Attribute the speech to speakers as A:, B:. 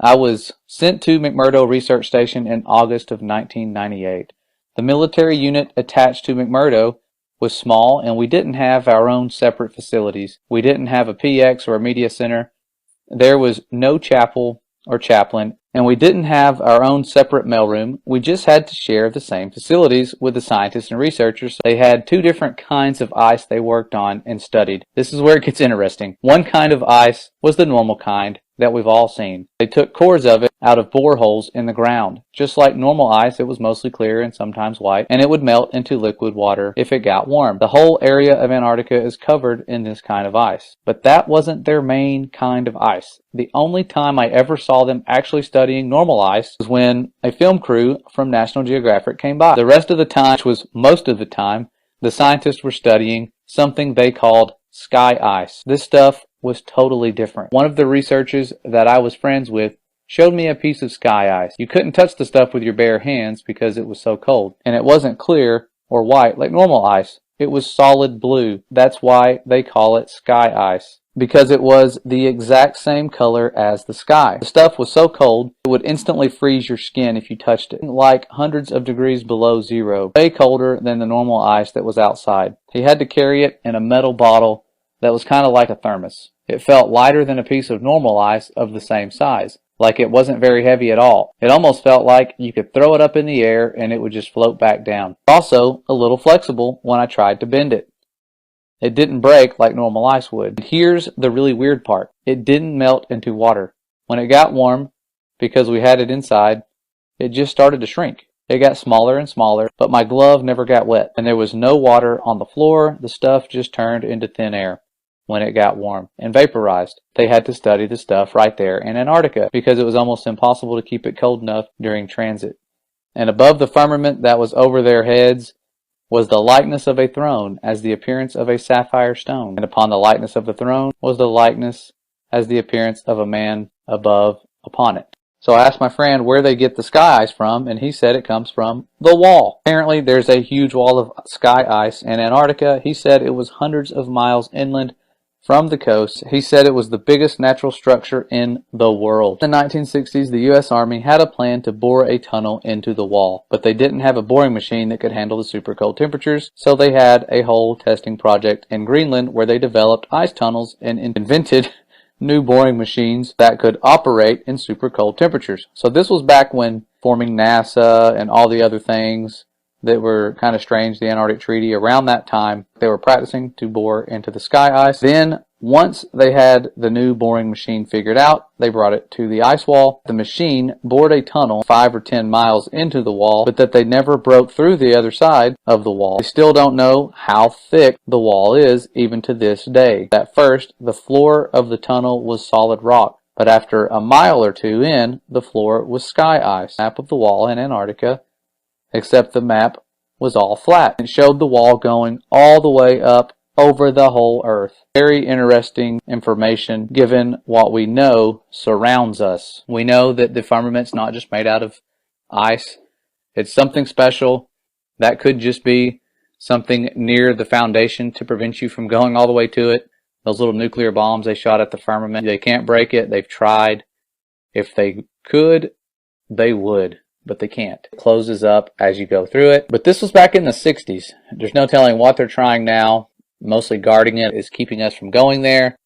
A: I was sent to McMurdo Research Station in August of 1998. The military unit attached to McMurdo was small, and we didn't have our own separate facilities. We didn't have a PX or a media center. There was no chapel or chaplain, and we didn't have our own separate mailroom. We just had to share the same facilities with the scientists and researchers. They had two different kinds of ice they worked on and studied. This is where it gets interesting. One kind of ice was the normal kind that we've all seen. They took cores of it out of boreholes in the ground. Just like normal ice, it was mostly clear and sometimes white, and it would melt into liquid water if it got warm. The whole area of Antarctica is covered in this kind of ice. But that wasn't their main kind of ice. The only time I ever saw them actually studying normal ice was when a film crew from National Geographic came by. The rest of the time, which was most of the time, the scientists were studying something they called sky ice. This stuff was totally different. One of the researchers that I was friends with showed me a piece of sky ice. You couldn't touch the stuff with your bare hands because it was so cold. And it wasn't clear or white like normal ice. It was solid blue. That's why they call it sky ice, because it was the exact same color as the sky. The stuff was so cold, it would instantly freeze your skin if you touched it, like hundreds of degrees below zero, way colder than the normal ice that was outside. He had to carry it in a metal bottle that was kind of like a thermos. It felt lighter than a piece of normal ice of the same size, like it wasn't very heavy at all. It almost felt like you could throw it up in the air and it would just float back down. Also, a little flexible when I tried to bend it. It didn't break like normal ice would. And here's the really weird part. It didn't melt into water. When it got warm, because we had it inside, it just started to shrink. It got smaller and smaller, but my glove never got wet, and there was no water on the floor. The stuff just turned into thin air when it got warm and vaporized. They had to study the stuff right there in Antarctica because it was almost impossible to keep it cold enough during transit. And above the firmament that was over their heads was the likeness of a throne as the appearance of a sapphire stone. And upon the likeness of the throne was the likeness as the appearance of a man above upon it. So I asked my friend where they get the sky ice from, and he said it comes from the wall. Apparently there's a huge wall of sky ice in Antarctica. He said it was hundreds of miles inland from the coast. He said it was the biggest natural structure in the world. In the 1960s, the U.S. Army had a plan to bore a tunnel into the wall, but they didn't have a boring machine that could handle the super cold temperatures, so they had a whole testing project in Greenland where they developed ice tunnels and invented new boring machines that could operate in super cold temperatures. So this was back when forming NASA and all the other things that were kind of strange, the Antarctic Treaty. Around that time, they were practicing to bore into the sky ice. Then, once they had the new boring machine figured out, they brought it to the ice wall. The machine bored a tunnel 5 or 10 miles into the wall, but that they never broke through the other side of the wall. They still don't know how thick the wall is, even to this day. At first, the floor of the tunnel was solid rock, but after a mile or two in, the floor was sky ice. Map of the wall in Antarctica, except the map was all flat. It showed the wall going all the way up over the whole Earth. Very interesting information given what we know surrounds us. We know that the firmament's not just made out of ice. It's something special. That could just be something near the foundation to prevent you from going all the way to it. Those little nuclear bombs they shot at the firmament, they can't break it. They've tried. If they could, they would. But they can't. It closes up as you go through it. But this was back in the 60s. There's no telling what they're trying now. Mostly guarding it is keeping us from going there.